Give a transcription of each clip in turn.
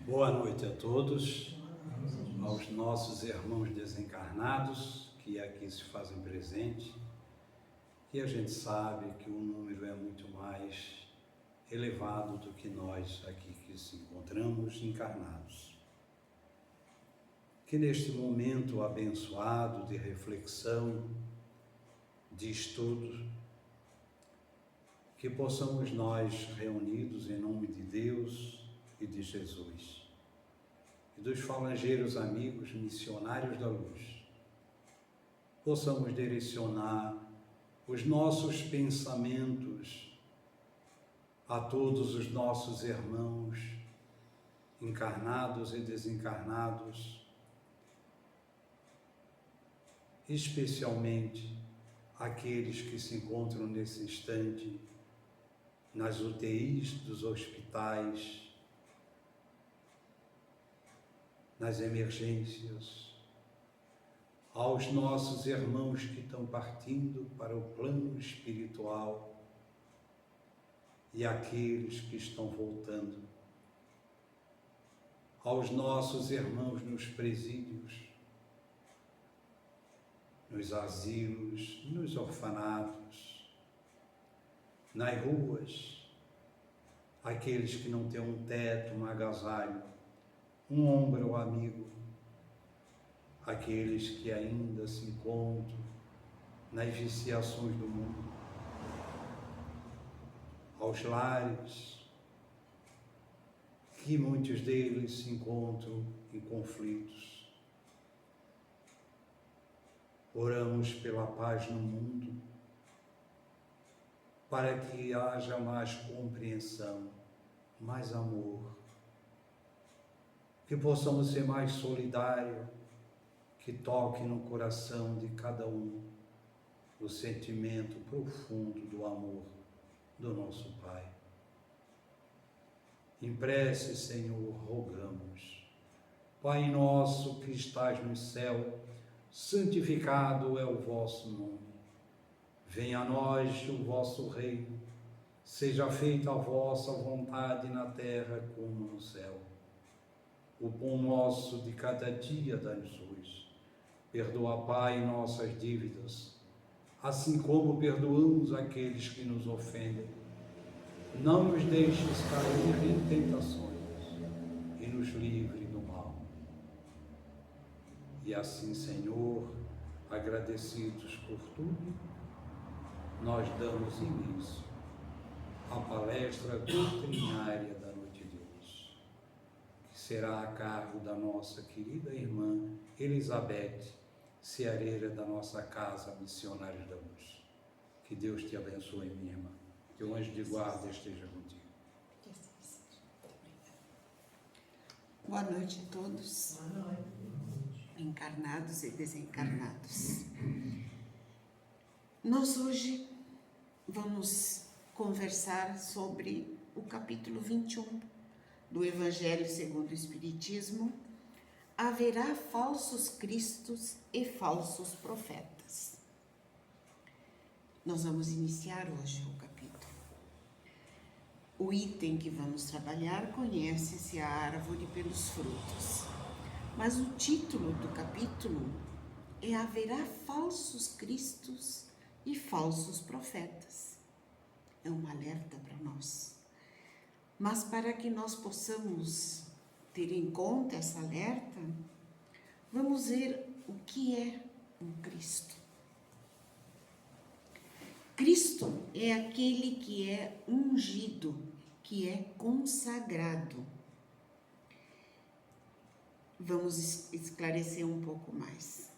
Boa noite a todos, aos nossos irmãos desencarnados que aqui se fazem presente, e a gente sabe que o número é muito mais elevado do que nós aqui que se encontramos encarnados. Que neste momento abençoado de reflexão, de estudo, que possamos nós, reunidos em nome de Deus e de Jesus, e dos falangeiros amigos missionários da luz, possamos direcionar os nossos pensamentos a todos os nossos irmãos encarnados e desencarnados, especialmente aqueles que se encontram nesse instante nas UTIs dos hospitais, nas emergências, aos nossos irmãos que estão partindo para o plano espiritual e aqueles que estão voltando, aos nossos irmãos nos presídios, nos asilos, nos orfanatos, nas ruas, aqueles que não têm um teto, um agasalho, um ombro amigo, aqueles que ainda se encontram nas viciações do mundo, aos lares, que muitos deles se encontram em conflitos. Oramos pela paz no mundo, para que haja mais compreensão, mais amor, que possamos ser mais solidários, que toque no coração de cada um o sentimento profundo do amor do nosso Pai. Em prece, Senhor, rogamos. Pai nosso que estás no céu, santificado é o vosso nome. Venha a nós o vosso reino, seja feita a vossa vontade na terra como no céu. O pão nosso de cada dia dai-nos hoje. Perdoa, Pai, nossas dívidas, assim como perdoamos aqueles que nos ofendem. Não nos deixes cair em tentações e nos livre do mal. E assim, Senhor, agradecidos por tudo, nós damos início à palestra doutrinária da noite de hoje, que será a cargo da nossa querida irmã Elizabeth, ceareira da nossa Casa Missionários da Luz. Que Deus te abençoe, minha irmã. Que o anjo de guarda esteja contigo. Boa noite a todos, encarnados e desencarnados. Nós hoje vamos conversar sobre o capítulo 21 do Evangelho segundo o Espiritismo. Haverá falsos cristos e falsos profetas. Nós vamos iniciar hoje o capítulo. O item que vamos trabalhar conhece-se a árvore pelos frutos, mas o título do capítulo é Haverá falsos cristos e falsos profetas. É um alerta para nós. Mas para que nós possamos ter em conta essa alerta, vamos ver o que é um Cristo. Cristo é aquele que é ungido, que é consagrado. Vamos esclarecer um pouco mais.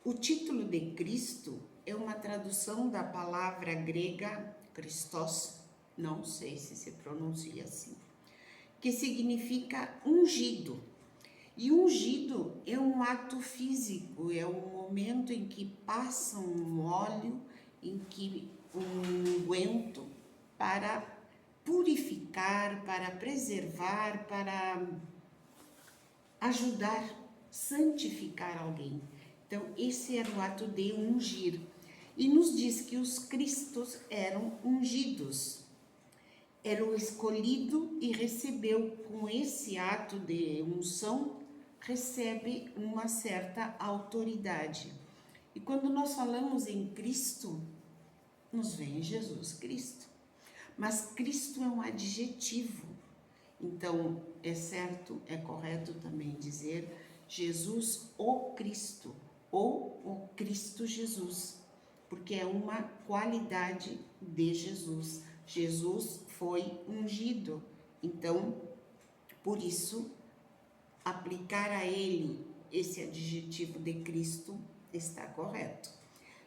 O título de Cristo é uma tradução da palavra grega Christos, não sei se se pronuncia assim, que significa ungido. E ungido é um ato físico, é o momento em que passa um óleo, em que um unguento para purificar, para preservar, para ajudar, santificar alguém. Então, esse era o ato de ungir. E nos diz que os cristos eram ungidos. era o escolhido e recebeu, com esse ato de unção, recebe uma certa autoridade. E quando nós falamos em Cristo, nos vem Jesus Cristo. Mas Cristo é um adjetivo. Então, é certo, é correto também dizer Jesus o Cristo, ou o Cristo Jesus, porque é uma qualidade de Jesus. Jesus foi ungido. Então, por isso, aplicar a ele esse adjetivo de Cristo está correto.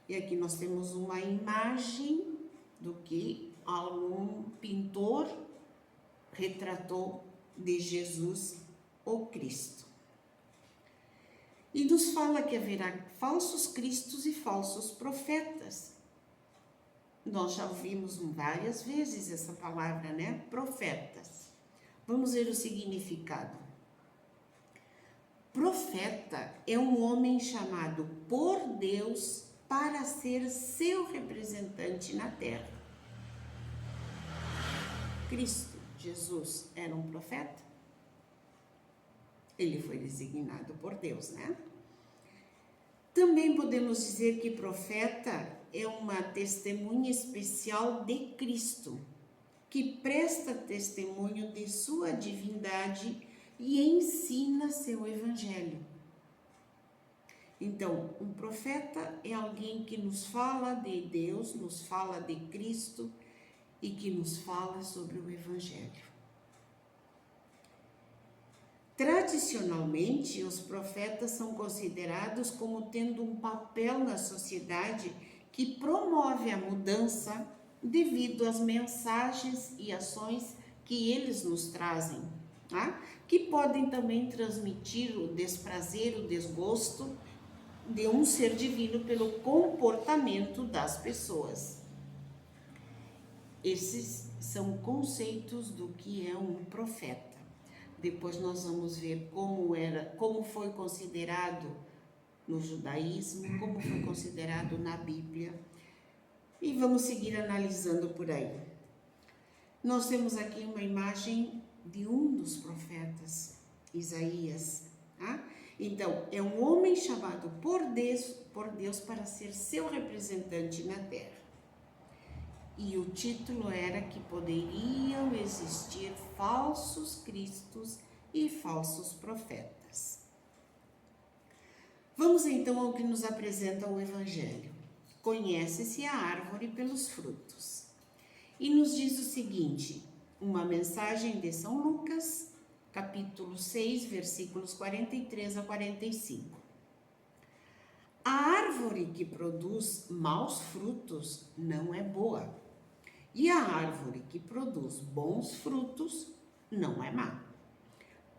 E aqui nós temos uma imagem do que algum pintor retratou de Jesus, o Cristo. E nos fala que haverá falsos cristos e falsos profetas. Nós já ouvimos várias vezes essa palavra, né? Profetas. Vamos ver o significado. Profeta é um homem chamado por Deus para ser seu representante na terra. Cristo, Jesus, era um profeta? Ele foi designado por Deus, né? Também podemos dizer que profeta é uma testemunha especial de Cristo, que presta testemunho de sua divindade e ensina seu evangelho. Então, um profeta é alguém que nos fala de Deus, nos fala de Cristo e que nos fala sobre o evangelho. Tradicionalmente, os profetas são considerados como tendo um papel na sociedade que promove a mudança devido às mensagens e ações que eles nos trazem, tá? Que podem também transmitir o desprazer, o desgosto de um ser divino pelo comportamento das pessoas. Esses são conceitos do que é um profeta. Depois nós vamos ver como foi considerado no judaísmo, como foi considerado na Bíblia. E vamos seguir analisando por aí. Nós temos aqui uma imagem de um dos profetas, Isaías. Tá? Então, é um homem chamado por Deus para ser seu representante na terra. E o título era que poderiam existir falsos cristos e falsos profetas. Vamos então ao que nos apresenta o Evangelho. Conhece-se a árvore pelos frutos. E nos diz o seguinte, uma mensagem de São Lucas, capítulo 6, versículos 43 a 45. A árvore que produz maus frutos não é boa. E a árvore que produz bons frutos não é má.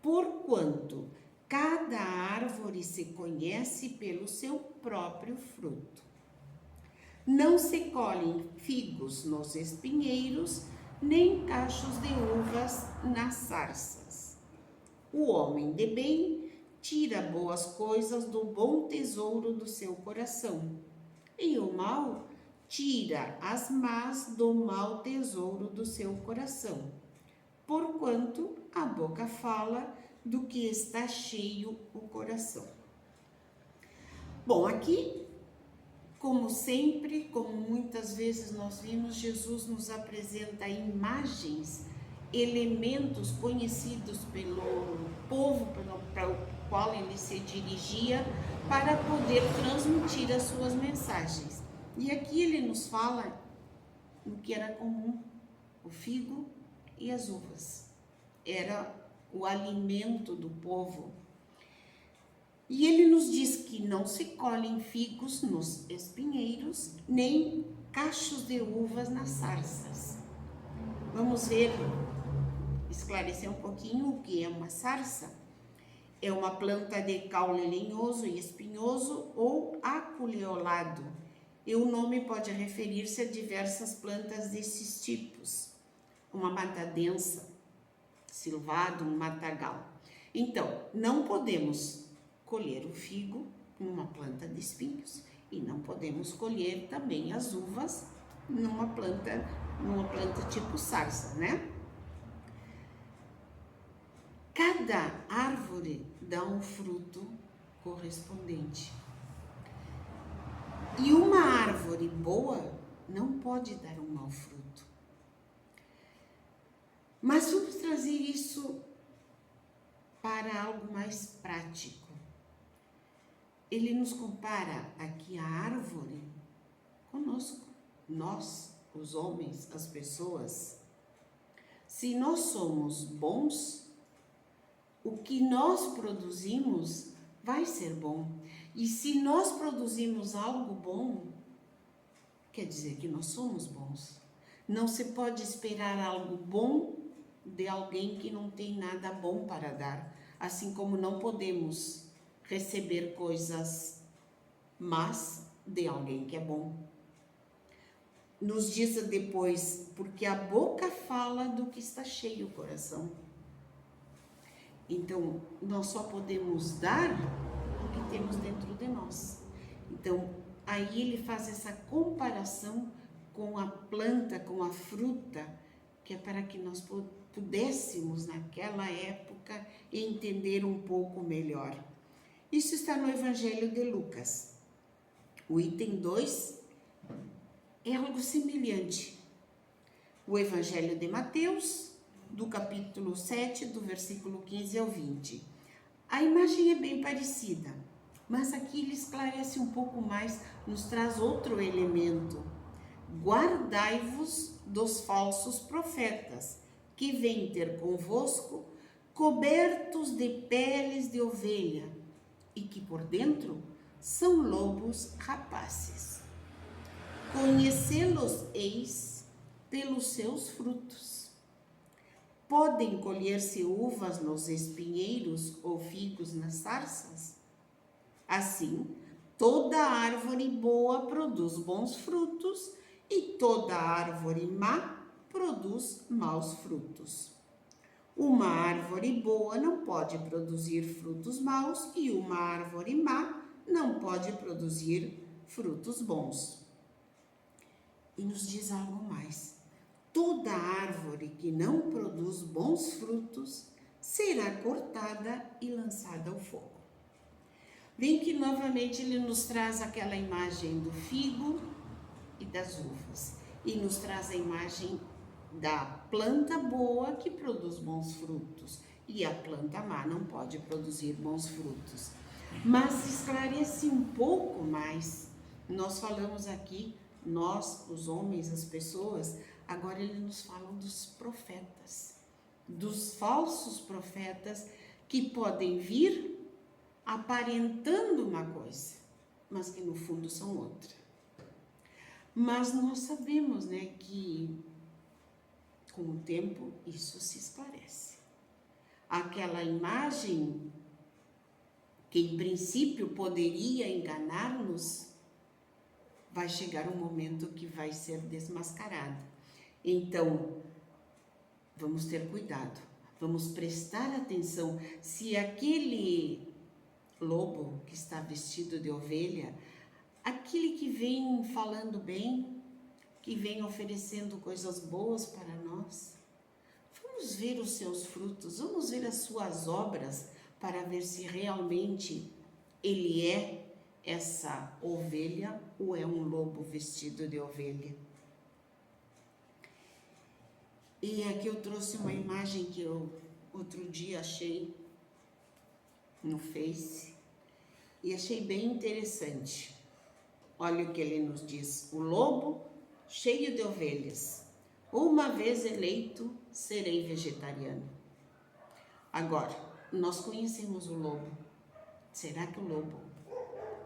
Porquanto cada árvore se conhece pelo seu próprio fruto. Não se colhem figos nos espinheiros, nem cachos de uvas nas sarças. O homem de bem tira boas coisas do bom tesouro do seu coração, e o mal tira as más do mau tesouro do seu coração, porquanto a boca fala do que está cheio o coração. Bom, aqui, como sempre, como muitas vezes nós vimos, Jesus nos apresenta imagens, elementos conhecidos pelo povo para o qual ele se dirigia, para poder transmitir as suas mensagens. E aqui ele nos fala no que era comum, o figo e as uvas. Era o alimento do povo. E ele nos diz que não se colhem figos nos espinheiros, nem cachos de uvas nas sarças. Vamos ver, esclarecer um pouquinho o que é uma sarça. É uma planta de caule lenhoso e espinhoso ou aculeolado. E o nome pode referir-se a diversas plantas desses tipos. Uma mata densa, silvado, um matagal. Então, não podemos colher o figo numa planta de espinhos e não podemos colher também as uvas numa planta tipo sarça, né? cada árvore dá um fruto correspondente. E uma árvore boa não pode dar um mau fruto. Mas vamos trazer isso para algo mais prático. Ele nos compara aqui a árvore conosco, nós, os homens, as pessoas. Se nós somos bons, o que nós produzimos vai ser bom. E se nós produzimos algo bom, quer dizer que nós somos bons. Não se pode esperar algo bom de alguém que não tem nada bom para dar, assim como não podemos receber coisas más de alguém que é bom. Nos diz depois, porque a boca fala do que está cheio o coração. Então, nós só podemos dar o que temos dentro de nós. Então, aí ele faz essa comparação com a planta, com a fruta, que é para que nós pudéssemos, naquela época, entender um pouco melhor. Isso está no Evangelho de Lucas. O item 2 é algo semelhante. O Evangelho de Mateus, do capítulo 7, do versículo 15 ao 20. A imagem é bem parecida, mas aqui ele esclarece um pouco mais, nos traz outro elemento. Guardai-vos dos falsos profetas, que vêm ter convosco, cobertos de peles de ovelha, e que por dentro são lobos rapaces. Conhecê-los-eis pelos seus frutos. Podem colher-se uvas nos espinheiros ou figos nas sarças? Assim, toda árvore boa produz bons frutos e toda árvore má produz maus frutos. Uma árvore boa não pode produzir frutos maus e uma árvore má não pode produzir frutos bons. E nos diz algo mais. Toda árvore que não produz bons frutos será cortada e lançada ao fogo. Vem que novamente ele nos traz aquela imagem do figo e das uvas. E nos traz a imagem da planta boa que produz bons frutos. E a planta má não pode produzir bons frutos. Mas esclarece um pouco mais. Nós falamos aqui, nós, os homens, as pessoas, agora ele nos fala dos profetas, dos falsos profetas que podem vir aparentando uma coisa, mas que no fundo são outra. Mas nós sabemos, né, que com o tempo isso se esclarece. Aquela imagem que em princípio poderia enganar-nos, vai chegar um momento que vai ser desmascarada. Então, vamos ter cuidado, vamos prestar atenção. Se aquele lobo que está vestido de ovelha, aquele que vem falando bem, que vem oferecendo coisas boas para nós, vamos ver os seus frutos, vamos ver as suas obras, para ver se realmente ele é essa ovelha ou é um lobo vestido de ovelha. E aqui eu trouxe uma imagem que eu outro dia achei no Face e achei bem interessante. Olha o que ele nos diz: o lobo cheio de ovelhas, uma vez eleito, serei vegetariano. Agora, nós conhecemos o lobo. Será que o lobo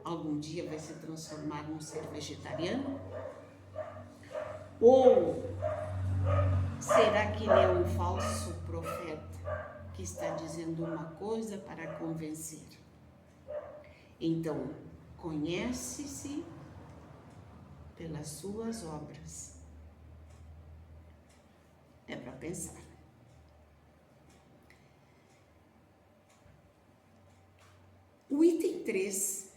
algum dia vai se transformar num ser vegetariano? Ou será que ele é um falso profeta que está dizendo uma coisa para convencer? Então, conhece-se pelas suas obras. É para pensar. O item 3,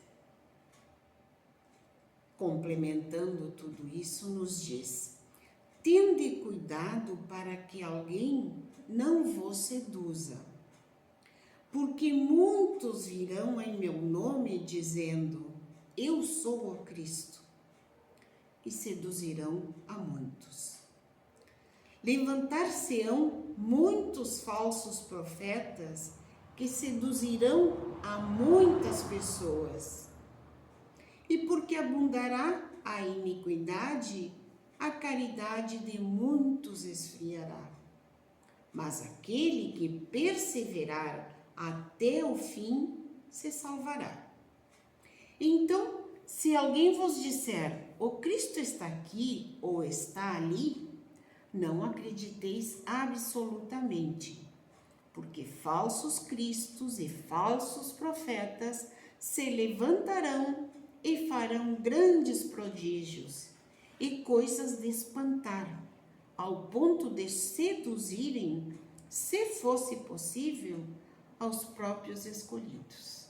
complementando tudo isso, nos diz: tende cuidado para que alguém não vos seduza, Porque muitos virão em meu nome dizendo, eu sou o Cristo, e seduzirão a muitos. Levantar-se-ão muitos falsos profetas que seduzirão a muitas pessoas. E porque abundará a iniquidade, a caridade de muitos esfriará. Mas aquele que perseverar até o fim se salvará. Então, se alguém vos disser, o Cristo está aqui ou está ali, não acrediteis absolutamente, porque falsos cristos e falsos profetas se levantarão e farão grandes prodígios e coisas de espantar, ao ponto de seduzirem, se fosse possível, aos próprios escolhidos.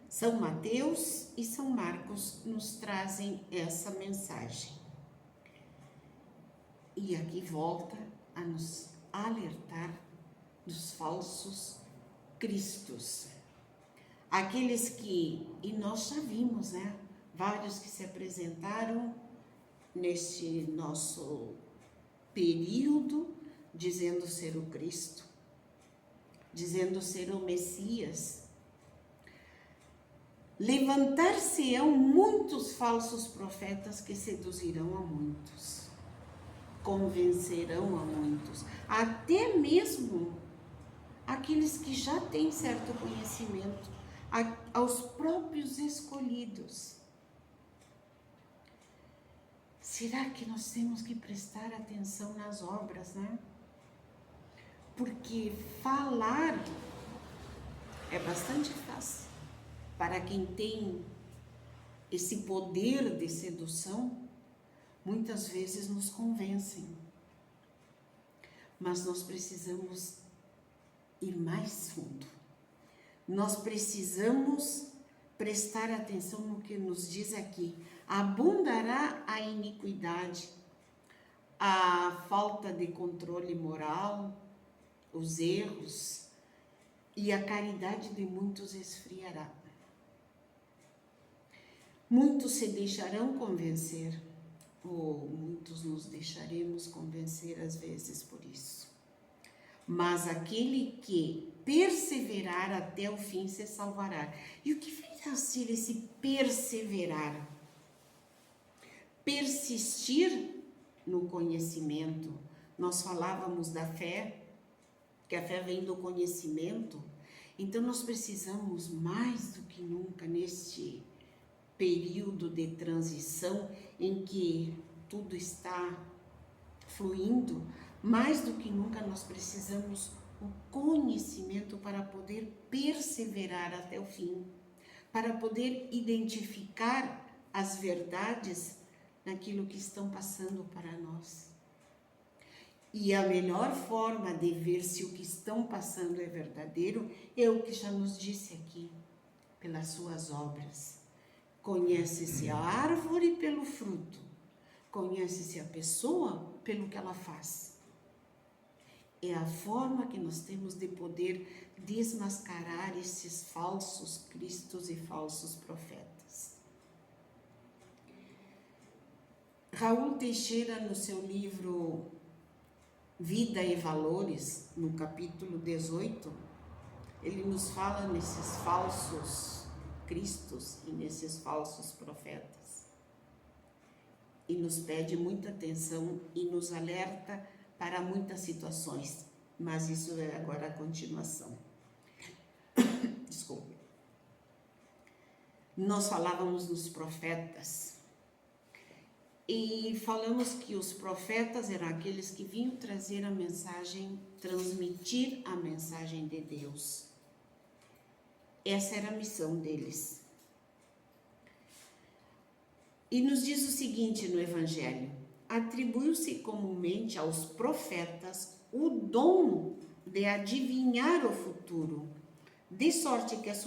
São Mateus e São Marcos nos trazem essa mensagem. E aqui volta a nos alertar dos falsos cristos. Aqueles que, e nós já vimos, né? Vários que se apresentaram neste nosso período, dizendo ser o Cristo, dizendo ser o Messias. Levantar-se-ão muitos falsos profetas que seduzirão a muitos, convencerão a muitos, até mesmo aqueles que já têm certo conhecimento, aos próprios escolhidos. Será que nós temos que prestar atenção nas obras, né? Porque falar é bastante fácil. Para quem tem esse poder de sedução, muitas vezes nos convencem. Mas nós precisamos ir mais fundo. Nós precisamos prestar atenção no que nos diz aqui. Abundará a iniquidade, a falta de controle moral, os erros, e a caridade de muitos esfriará. Muitos se deixarão convencer, ou muitos nos deixaremos convencer às vezes por isso. Mas aquele que perseverar até o fim se salvará. E o que vem a ser esse perseverar? Persistir no conhecimento. Nós falávamos da fé, que a fé vem do conhecimento. Então nós precisamos mais do que nunca neste período de transição em que tudo está fluindo, mais do que nunca nós precisamos o conhecimento para poder perseverar até o fim, para poder identificar as verdades naquilo que estão passando para nós. E a melhor forma de ver se o que estão passando é verdadeiro é o que já nos disse aqui, pelas suas obras. Conhece-se a árvore pelo fruto, conhece-se a pessoa pelo que ela faz. É a forma que nós temos de poder desmascarar esses falsos cristos e falsos profetas. Raul Teixeira, no seu livro Vida e Valores, no capítulo 18, ele nos fala nesses falsos cristos e nesses falsos profetas. E nos pede muita atenção e nos alerta para muitas situações. Mas isso é agora a continuação. Desculpe. Nós falávamos dos profetas. E falamos que os profetas eram aqueles que vinham trazer a mensagem, transmitir a mensagem de Deus. Essa era a missão deles. E nos diz o seguinte no Evangelho: atribuiu-se comumente aos profetas o dom de adivinhar o futuro, de sorte que as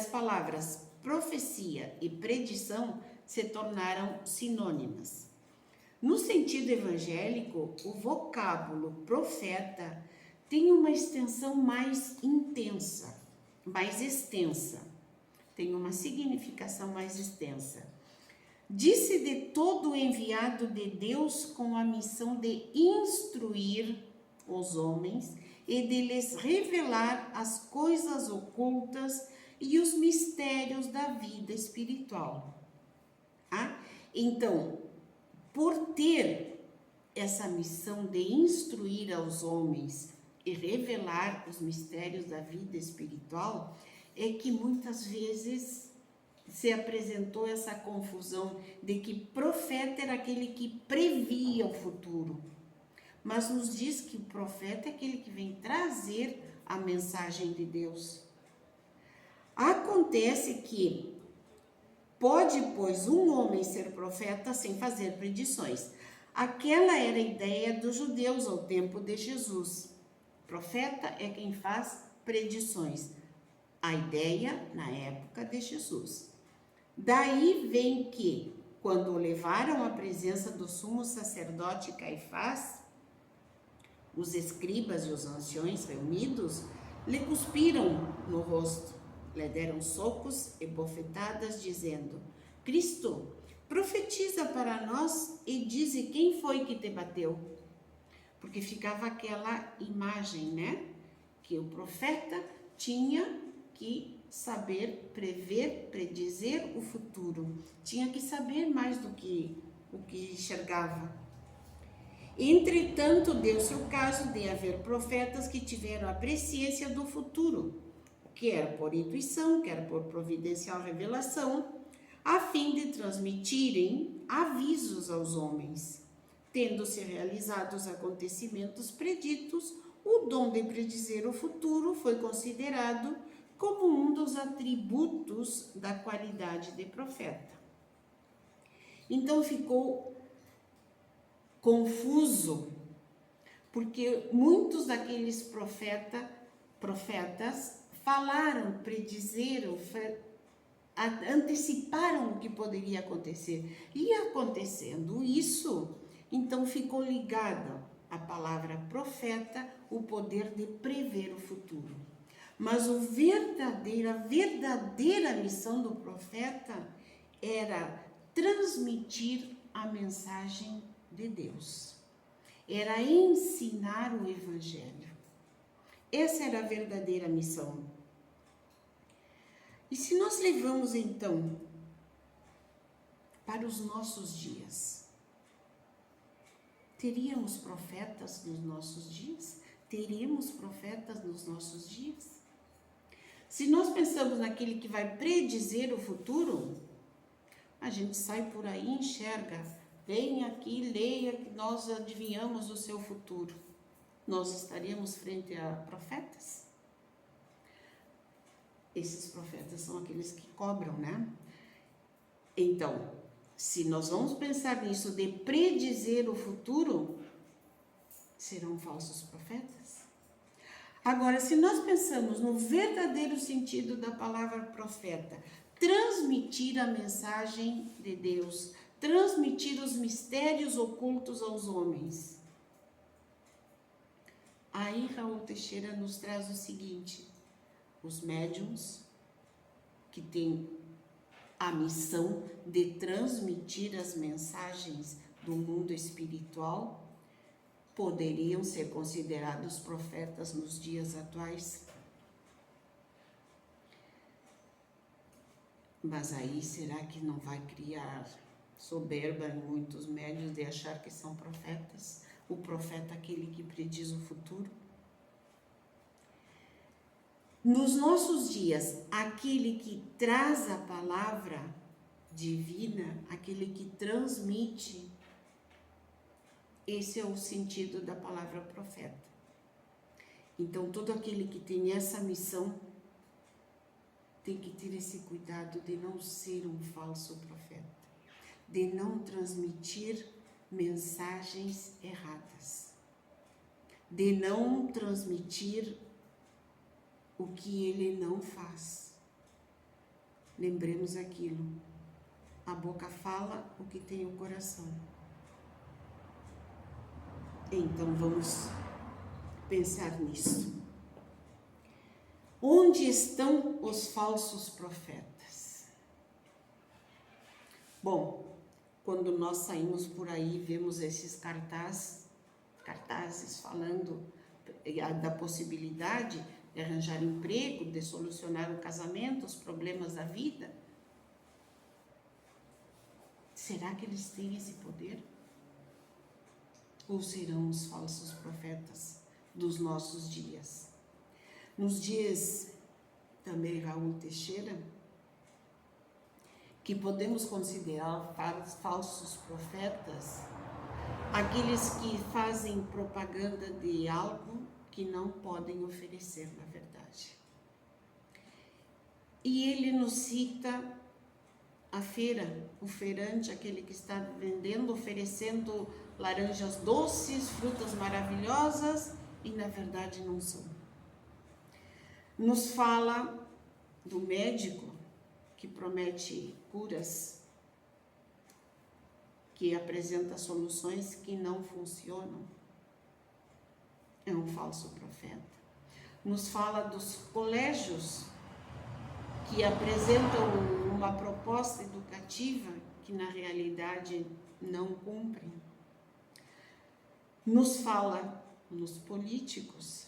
palavras profecia e predição se tornaram sinônimas. No sentido evangélico, o vocábulo profeta tem uma extensão mais intensa, mais extensa, tem uma significação mais extensa. Disse de todo enviado de Deus com a missão de instruir os homens e de lhes revelar as coisas ocultas e os mistérios da vida espiritual. Então, por ter essa missão de instruir aos homens e revelar os mistérios da vida espiritual, é que muitas vezes se apresentou essa confusão de que profeta era aquele que previa o futuro. Mas nos diz que o profeta é aquele que vem trazer a mensagem de Deus. Acontece que pode, pois, um homem ser profeta sem fazer predições. Aquela era a ideia dos judeus ao tempo de Jesus. Profeta é quem faz predições. A ideia na época de Jesus. Daí vem que, quando o levaram à presença do sumo sacerdote Caifás, os escribas e os anciões reunidos lhe cuspiram no rosto, lhe deram socos e bofetadas, dizendo: Cristo, profetiza para nós e dize quem foi que te bateu. Porque ficava aquela imagem, né? Que o profeta tinha que saber prever, predizer o futuro. Tinha que saber mais do que o que enxergava. Entretanto, deu-se o caso de haver profetas que tiveram a presciência do futuro, quer por intuição, quer por providencial revelação, a fim de transmitirem avisos aos homens. Tendo-se realizado os acontecimentos preditos, o dom de predizer o futuro foi considerado como um dos atributos da qualidade de profeta. Então ficou confuso, porque muitos daqueles profetas falaram, predizeram, anteciparam o que poderia acontecer. E acontecendo isso, então ficou ligada à palavra profeta o poder de prever o futuro. Mas a verdadeira missão do profeta era transmitir a mensagem de Deus. Era ensinar o Evangelho. Essa era a verdadeira missão. E se nós levamos então para os nossos dias, teríamos profetas nos nossos dias? Teríamos profetas nos nossos dias? Se nós pensamos naquele que vai predizer o futuro, a gente sai por aí e enxerga. Vem aqui, leia que nós adivinhamos o seu futuro. Nós estaríamos frente a profetas? Esses profetas são aqueles que cobram, né? Então, se nós vamos pensar nisso de predizer o futuro, serão falsos profetas? Agora, se nós pensamos no verdadeiro sentido da palavra profeta, transmitir a mensagem de Deus, transmitir os mistérios ocultos aos homens. Aí Raul Teixeira nos traz o seguinte: os médiuns que têm a missão de transmitir as mensagens do mundo espiritual poderiam ser considerados profetas nos dias atuais? Mas aí será que não vai criar soberba em muitos médiuns de achar que são profetas? O profeta é aquele que prediz o futuro? Nos nossos dias, aquele que traz a palavra divina, aquele que transmite, esse é o sentido da palavra profeta. Então, todo aquele que tem essa missão tem que ter esse cuidado de não ser um falso profeta, de não transmitir mensagens erradas, de não transmitir o que ele não faz. Lembremos aquilo: a boca fala o que tem o coração. Então vamos pensar nisso. Onde estão os falsos profetas? Bom, quando nós saímos por aí, vemos esses cartazes falando da possibilidade de arranjar emprego, de solucionar o casamento, os problemas da vida. Será que eles têm esse poder? Ou serão os falsos profetas dos nossos dias? Nos dias, também Raul Teixeira, que podemos considerar falsos profetas, aqueles que fazem propaganda de algo que não podem oferecer, na verdade. E ele nos cita a feira, o feirante, aquele que está vendendo, oferecendo laranjas doces, frutas maravilhosas, e na verdade não são. Nos fala do médico que promete curas, que apresenta soluções que não funcionam. É um falso profeta. Nos fala dos colégios que apresentam uma proposta educativa que na realidade não cumprem. Nos fala nos políticos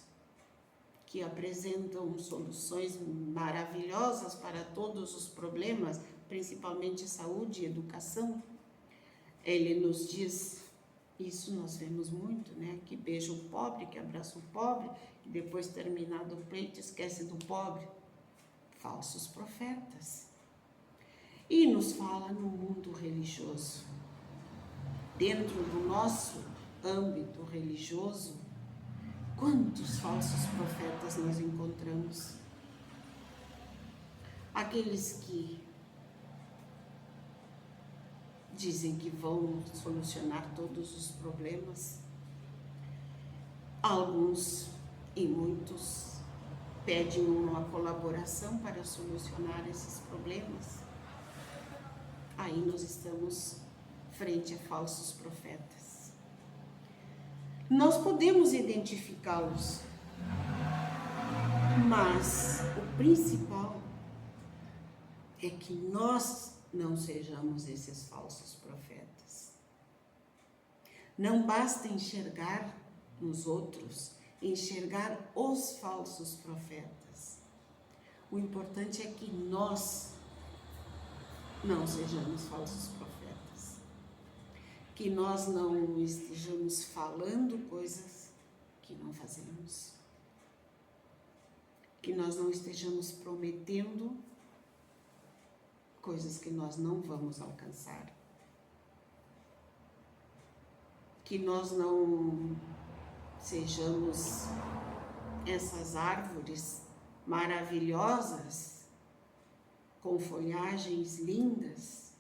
que apresentam soluções maravilhosas para todos os problemas, principalmente saúde e educação. Ele nos diz, isso nós vemos muito, né? Que beija o pobre, que abraça o pobre, e depois, terminado o pleito, esquece do pobre. Falsos profetas. E nos fala no mundo religioso. Dentro do nosso âmbito religioso, quantos falsos profetas nós encontramos? Aqueles que dizem que vão solucionar todos os problemas. Alguns e muitos pedem uma colaboração para solucionar esses problemas. Aí nós estamos frente a falsos profetas. Nós podemos identificá-los, mas o principal é que nós não sejamos esses falsos profetas. Não basta enxergar nos outros, enxergar os falsos profetas. O importante é que nós não sejamos falsos profetas. Que nós não estejamos falando coisas que não fazemos. Que nós não estejamos prometendo coisas que nós não vamos alcançar. Que nós não sejamos essas árvores maravilhosas, com folhagens lindas,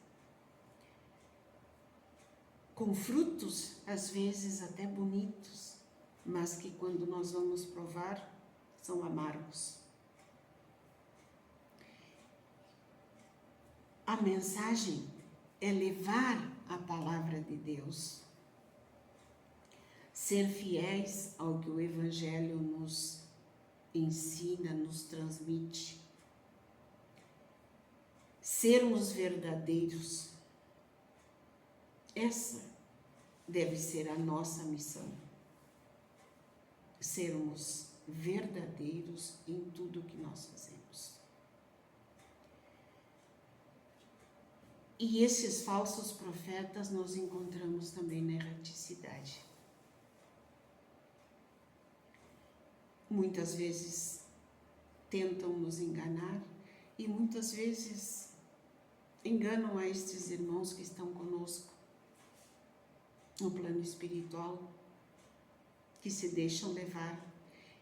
com frutos, às vezes até bonitos, mas que quando nós vamos provar, são amargos. A mensagem é levar a palavra de Deus, ser fiéis ao que o Evangelho nos ensina, nos transmite, sermos verdadeiros. Essa deve ser a nossa missão, sermos verdadeiros em tudo que nós fazemos. E esses falsos profetas nós encontramos também na erraticidade. Muitas vezes tentam nos enganar e muitas vezes enganam a estes irmãos que estão conosco no plano espiritual, que se deixam levar.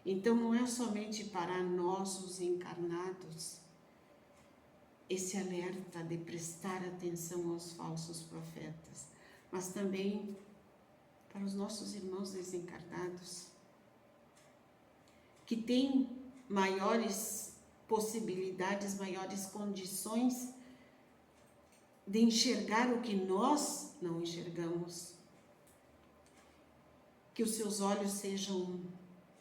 Então não é somente para nós os encarnados esse alerta de prestar atenção aos falsos profetas, mas também para os nossos irmãos desencarnados, que têm maiores possibilidades, maiores condições de enxergar o que nós não enxergamos. Que os seus olhos sejam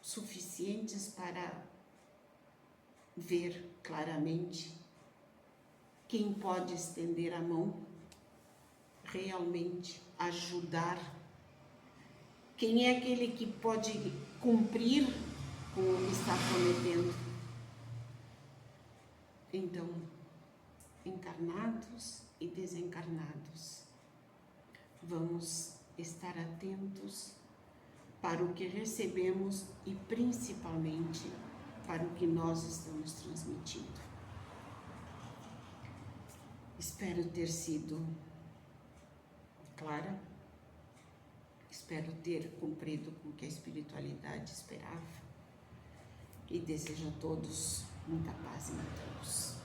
suficientes para ver claramente quem pode estender a mão, realmente ajudar, quem é aquele que pode cumprir com o que está prometendo. Então, encarnados e desencarnados, vamos estar atentos para o que recebemos e principalmente para o que nós estamos transmitindo. Espero ter sido clara, espero ter cumprido com o que a espiritualidade esperava e desejo a todos muita paz e muita luz.